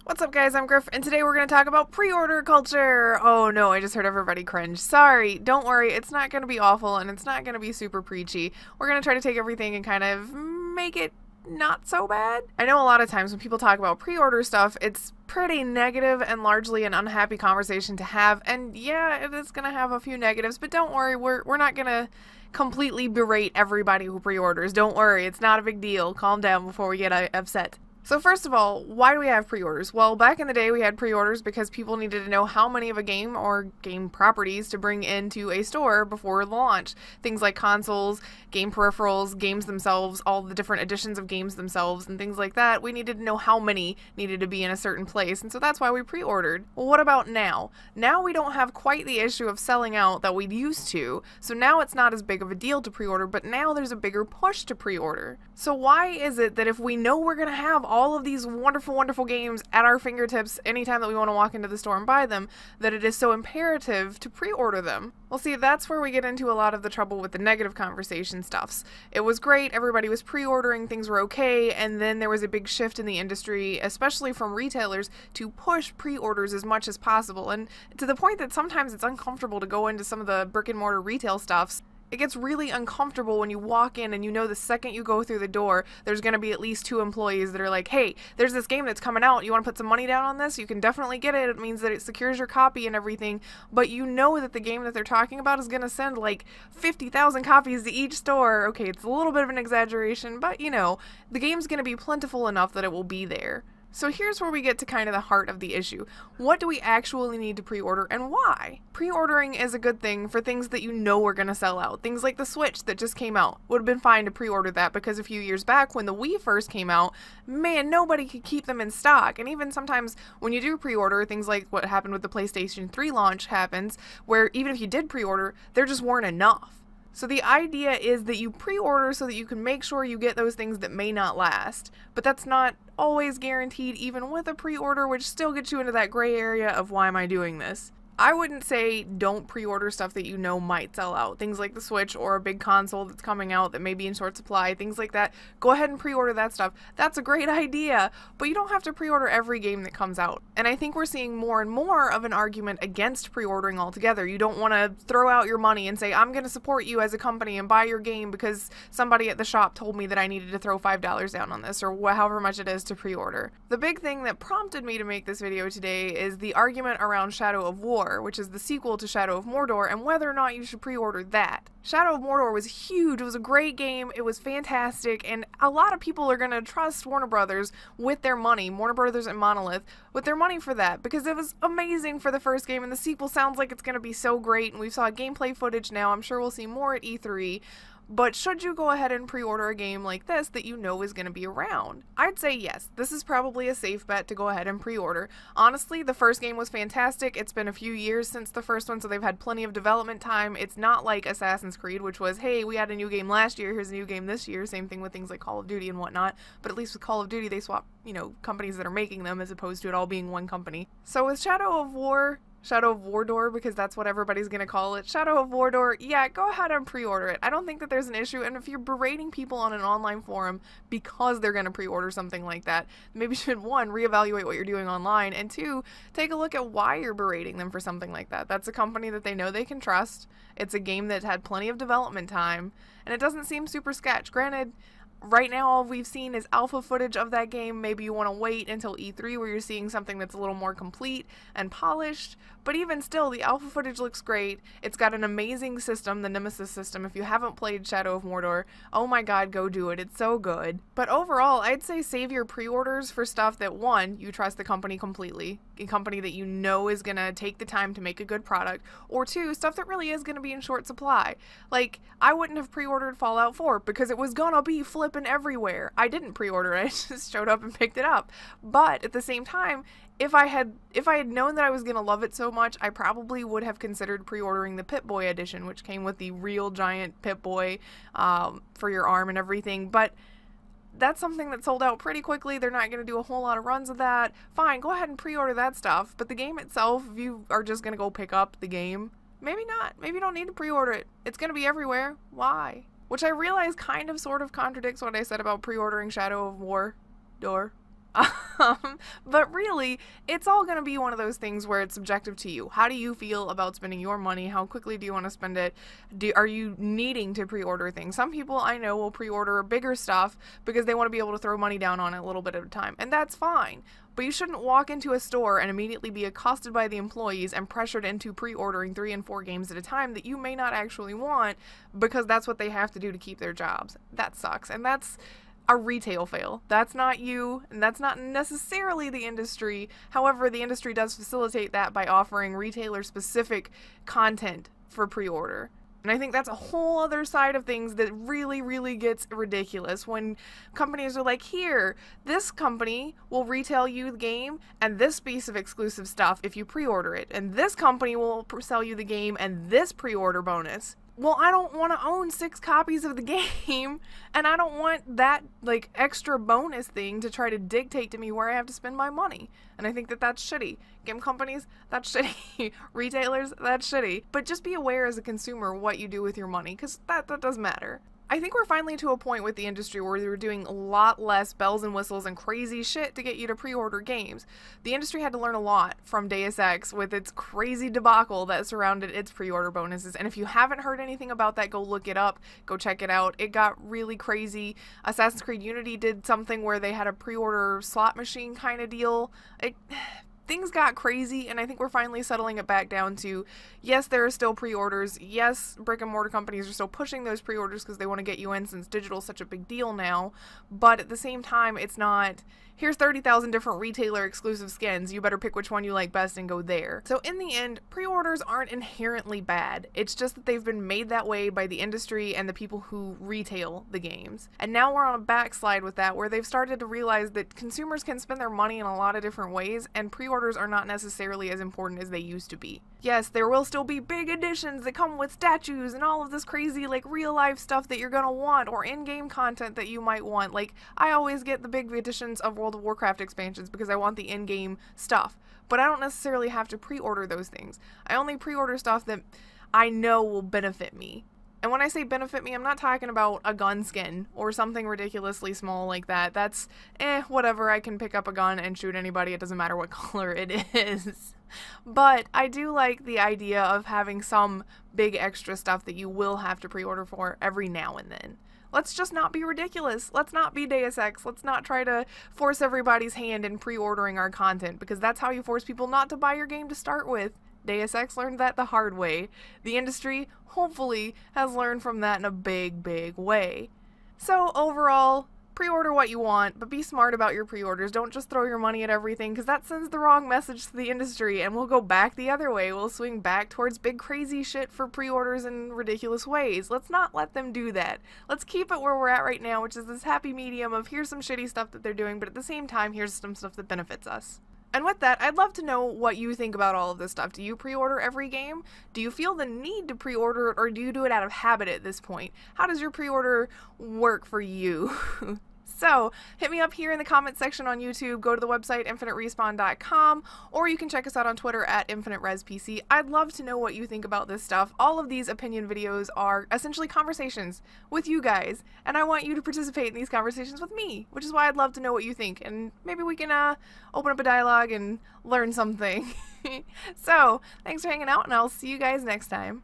What's up, guys? I'm Grif, and today we're going to talk about pre-order culture. Oh no, I just heard everybody cringe. Sorry, don't worry, it's not going to be awful, and it's not going to be super preachy. We're going to try to take everything and kind of make it not so bad. I know a lot of times when people talk about pre-order stuff, it's pretty negative and largely an unhappy conversation to have, and yeah, it is going to have a few negatives, but don't worry, we're not going to completely berate everybody who pre-orders. Don't worry, it's not a big deal. Calm down before we get upset. So first of all, why do we have pre-orders? Well, back in the day we had pre-orders because people needed to know how many of a game or game properties to bring into a store before launch. Things like consoles, game peripherals, games themselves, all the different editions of games themselves, and things like that. We needed to know how many needed to be in a certain place, and so that's why we pre-ordered. Well, what about now? Now we don't have quite the issue of selling out that we used to, so now it's not as big of a deal to pre-order, but now there's a bigger push to pre-order. So why is it that if we know we're going to have all of these wonderful, wonderful games at our fingertips anytime that we want to walk into the store and buy them, that it is so imperative to pre-order them? Well, see, that's where we get into a lot of the trouble with the negative conversation stuffs. It was great, everybody was pre-ordering, things were okay, and then there was a big shift in the industry, especially from retailers, to push pre-orders as much as possible, and to the point that sometimes it's uncomfortable to go into some of the brick-and-mortar retail stuffs. It gets really uncomfortable when you walk in and you know the second you go through the door, there's going to be at least 2 employees that are like, hey, there's this game that's coming out. You want to put some money down on this? You can definitely get it. It means that it secures your copy and everything. But you know that the game that they're talking about is going to send like 50,000 copies to each store. Okay, it's a little bit of an exaggeration, but you know, the game's going to be plentiful enough that it will be there. So here's where we get to kind of the heart of the issue. What do we actually need to pre-order and why? Pre-ordering is a good thing for things that you know are going to sell out. Things like the Switch that just came out. Would have been fine to pre-order that because a few years back when the Wii first came out, man, nobody could keep them in stock. And even sometimes when you do pre-order, things like what happened with the PlayStation 3 launch happens, where even if you did pre-order, there just weren't enough. So the idea is that you pre-order so that you can make sure you get those things that may not last. But that's not always guaranteed even with a pre-order, which still gets you into that gray area of why am I doing this? I wouldn't say don't pre-order stuff that you know might sell out. Things like the Switch or a big console that's coming out that may be in short supply, things like that. Go ahead and pre-order that stuff. That's a great idea, but you don't have to pre-order every game that comes out. And I think we're seeing more and more of an argument against pre-ordering altogether. You don't want to throw out your money and say, I'm going to support you as a company and buy your game because somebody at the shop told me that I needed to throw $5 down on this or however much it is to pre-order. The big thing that prompted me to make this video today is the argument around Shadow of War, which is the sequel to Shadow of Mordor, and whether or not you should pre-order that. Shadow of Mordor was huge, it was a great game, it was fantastic, and a lot of people are going to trust Warner Brothers with their money, Warner Brothers and Monolith, with their money for that, because it was amazing for the first game, and the sequel sounds like it's going to be so great, and we saw gameplay footage now, I'm sure we'll see more at E3. But should you go ahead and pre-order a game like this that you know is going to be around? I'd say yes, this is probably a safe bet to go ahead and pre-order. Honestly, the first game was fantastic. It's been a few years since the first one, so they've had plenty of development time. It's not like Assassin's Creed, which was, hey, we had a new game last year, here's a new game this year. Same thing with things like Call of Duty and whatnot. But at least with Call of Duty, they swap, companies that are making them as opposed to it all being one company. So with Shadow of Mordor, because that's what everybody's going to call it. Shadow of Mordor, yeah, go ahead and pre-order it. I don't think that there's an issue, and if you're berating people on an online forum because they're going to pre-order something like that, maybe you should, 1, reevaluate what you're doing online, and 2, take a look at why you're berating them for something like that. That's a company that they know they can trust. It's a game that had plenty of development time, and it doesn't seem super sketch. Granted, right now all we've seen is alpha footage of that game. Maybe you want to wait until E3 where you're seeing something that's a little more complete and polished, but even still, the alpha footage looks great. It's got an amazing system, the Nemesis system. If you haven't played Shadow of Mordor, oh my god, go do it. It's so good. But overall, I'd say save your pre-orders for stuff that, 1, you trust the company completely, a company that you know is going to take the time to make a good product, or 2, stuff that really is going to be in short supply. Like, I wouldn't have pre-ordered Fallout 4 because it was gonna be flipping everywhere. I didn't pre-order it, I just showed up and picked it up. But at the same time, if I had known that I was gonna love it so much, I probably would have considered pre-ordering the Pip-Boy edition, which came with the real giant Pip-Boy for your arm and everything. But that's something that sold out pretty quickly. They're not going to do a whole lot of runs of that. Fine, go ahead and pre-order that stuff. But the game itself, if you are just going to go pick up the game, maybe not. Maybe you don't need to pre-order it. It's going to be everywhere. Why? Which I realize kind of sort of contradicts what I said about pre-ordering Shadow of Mordor. But really, it's all going to be one of those things where it's subjective to you. How do you feel about spending your money? How quickly do you want to spend it? Are you needing to pre-order things? Some people I know will pre-order bigger stuff because they want to be able to throw money down on it a little bit at a time, and that's fine. But you shouldn't walk into a store and immediately be accosted by the employees and pressured into pre-ordering 3 and 4 games at a time that you may not actually want because that's what they have to do to keep their jobs. That sucks, and that's a retail fail. That's not you, and that's not necessarily the industry. However, the industry does facilitate that by offering retailer-specific content for pre-order. And I think that's a whole other side of things that really, really gets ridiculous when companies are like, here, this company will retail you the game and this piece of exclusive stuff if you pre-order it. And this company will sell you the game and this pre-order bonus. Well, I don't want to own 6 copies of the game, and I don't want that, like, extra bonus thing to try to dictate to me where I have to spend my money. And I think that that's shitty. Game companies, that's shitty. Retailers, that's shitty. But just be aware as a consumer what you do with your money, because that does matter. I think we're finally to a point with the industry where they're doing a lot less bells and whistles and crazy shit to get you to pre-order games. The industry had to learn a lot from Deus Ex with its crazy debacle that surrounded its pre-order bonuses. And if you haven't heard anything about that, go look it up. Go check it out. It got really crazy. Assassin's Creed Unity did something where they had a pre-order slot machine kind of deal. Things got crazy, and I think we're finally settling it back down to, yes, there are still pre-orders. Yes, brick and mortar companies are still pushing those pre-orders because they want to get you in since digital is such a big deal now. But at the same time, it's not, here's 30,000 different retailer exclusive skins. You better pick which one you like best and go there. So in the end, pre-orders aren't inherently bad. It's just that they've been made that way by the industry and the people who retail the games. And now we're on a backslide with that where they've started to realize that consumers can spend their money in a lot of different ways, and pre-orders are not necessarily as important as they used to be. Yes, there will still be big editions that come with statues and all of this crazy, like, real life stuff that you're gonna want, or in-game content that you might want. Like, I always get the big editions of World of Warcraft expansions because I want the in-game stuff. But I don't necessarily have to pre-order those things. I only pre-order stuff that I know will benefit me. And when I say benefit me, I'm not talking about a gun skin or something ridiculously small like that. That's, whatever, I can pick up a gun and shoot anybody, it doesn't matter what color it is. But I do like the idea of having some big extra stuff that you will have to pre-order for every now and then. Let's just not be ridiculous. Let's not be Deus Ex. Let's not try to force everybody's hand in pre-ordering our content, because that's how you force people not to buy your game to start with. Deus Ex learned that the hard way. The industry, hopefully, has learned from that in a big, big way. So overall, pre-order what you want, but be smart about your pre-orders. Don't just throw your money at everything, because that sends the wrong message to the industry, and we'll go back the other way. We'll swing back towards big crazy shit for pre-orders in ridiculous ways. Let's not let them do that. Let's keep it where we're at right now, which is this happy medium of here's some shitty stuff that they're doing, but at the same time, here's some stuff that benefits us. And with that, I'd love to know what you think about all of this stuff. Do you pre-order every game? Do you feel the need to pre-order it, or do you do it out of habit at this point? How does your pre-order work for you? So, hit me up here in the comment section on YouTube, go to the website infiniterespawn.com, or you can check us out on Twitter at InfiniteResPC. I'd love to know what you think about this stuff. All of these opinion videos are essentially conversations with you guys, and I want you to participate in these conversations with me, which is why I'd love to know what you think, and maybe we can open up a dialogue and learn something. So, thanks for hanging out, and I'll see you guys next time.